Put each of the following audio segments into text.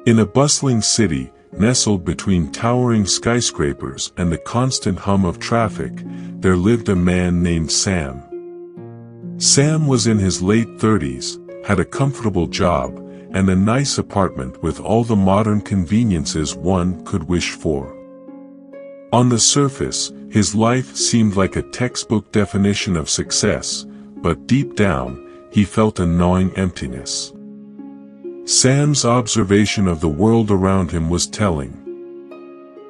In a bustling city, nestled between towering skyscrapers and the constant hum of traffic, there lived a man named Sam. Sam was in his late 30s, had a comfortable job, and a nice apartment with all the modern conveniences one could wish for. On the surface, his life seemed like a textbook definition of success, but deep down, he felt a gnawing emptiness. Sam's observation of the world around him was telling.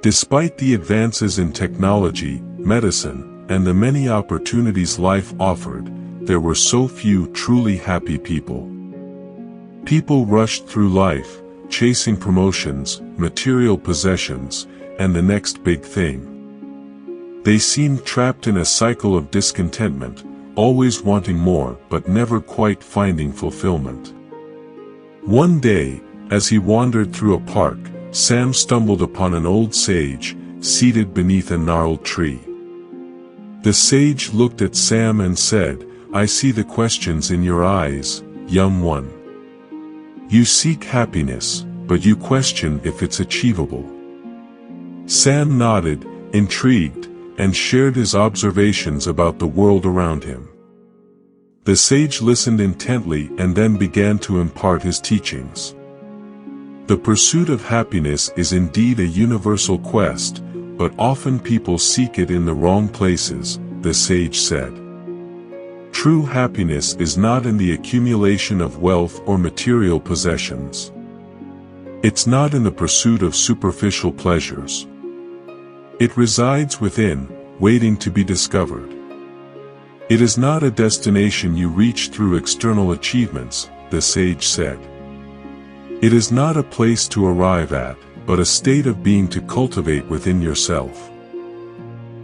Despite the advances in technology, medicine, and the many opportunities life offered, there were so few truly happy people. People rushed through life, chasing promotions, material possessions, and the next big thing. They seemed trapped in a cycle of discontentment, always wanting more but never quite finding fulfillment. One day, as he wandered through a park, Sam stumbled upon an old sage, seated beneath a gnarled tree. The sage looked at Sam and said, "I see the questions in your eyes, young one. You seek happiness, but you question if it's achievable." Sam nodded, intrigued, and shared his observations about the world around him. The sage listened intently and then began to impart his teachings. The pursuit of happiness is indeed a universal quest, but often people seek it in the wrong places, the sage said. True happiness is not in the accumulation of wealth or material possessions. It's not in the pursuit of superficial pleasures. It resides within, waiting to be discovered. It is not a destination you reach through external achievements, the sage said. It is not a place to arrive at, but a state of being to cultivate within yourself.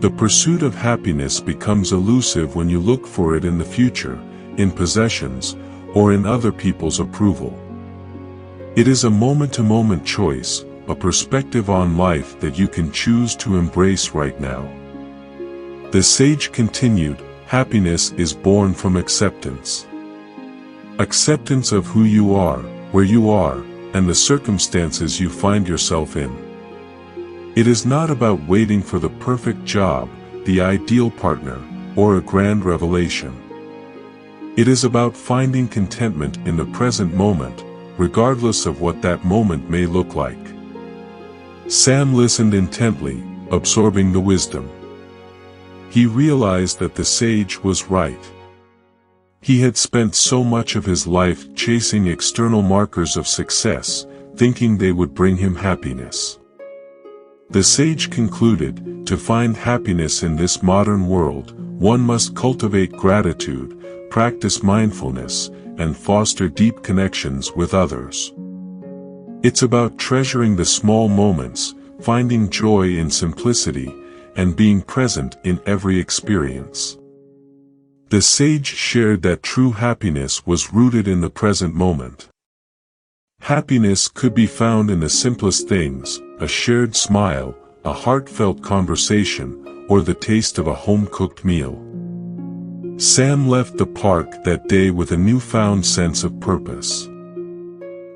The pursuit of happiness becomes elusive when you look for it in the future, in possessions, or in other people's approval. It is a moment-to-moment choice, a perspective on life that you can choose to embrace right now. The sage continued, "Happiness is born from acceptance. Acceptance of who you are, where you are, and the circumstances you find yourself in. It is not about waiting for the perfect job, the ideal partner, or a grand revelation. It is about finding contentment in the present moment, regardless of what that moment may look like." Sam listened intently, absorbing the wisdom. He realized that the sage was right. He had spent so much of his life chasing external markers of success, thinking they would bring him happiness. The sage concluded, to find happiness in this modern world, one must cultivate gratitude, practice mindfulness, and foster deep connections with others. It's about treasuring the small moments, finding joy in simplicity, and being present in every experience. The sage shared that true happiness was rooted in the present moment. Happiness could be found in the simplest things, a shared smile, a heartfelt conversation, or the taste of a home-cooked meal. Sam left the park that day with a newfound sense of purpose.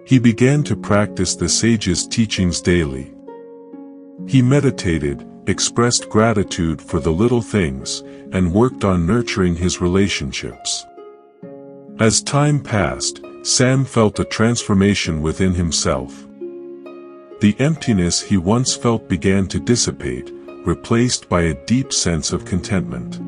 He began to practice the sage's teachings daily. He meditated, expressed gratitude for the little things, and worked on nurturing his relationships. As time passed, Sam felt a transformation within himself. The emptiness he once felt began to dissipate, replaced by a deep sense of contentment.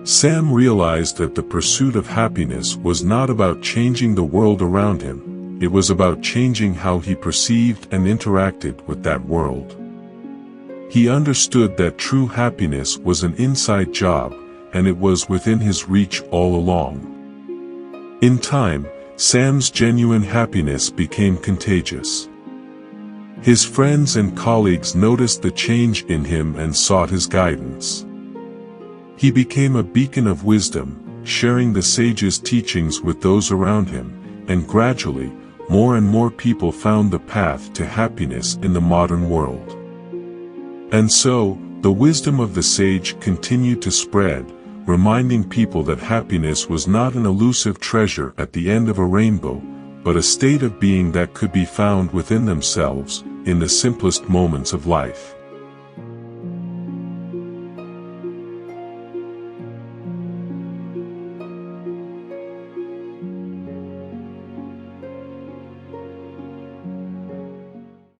Sam realized that the pursuit of happiness was not about changing the world around him, it was about changing how he perceived and interacted with that world. He understood that true happiness was an inside job, and it was within his reach all along. In time, Sam's genuine happiness became contagious. His friends and colleagues noticed the change in him and sought his guidance. He became a beacon of wisdom, sharing the sage's teachings with those around him, and gradually, more and more people found the path to happiness in the modern world. And so, the wisdom of the sage continued to spread, reminding people that happiness was not an elusive treasure at the end of a rainbow, but a state of being that could be found within themselves, in the simplest moments of life.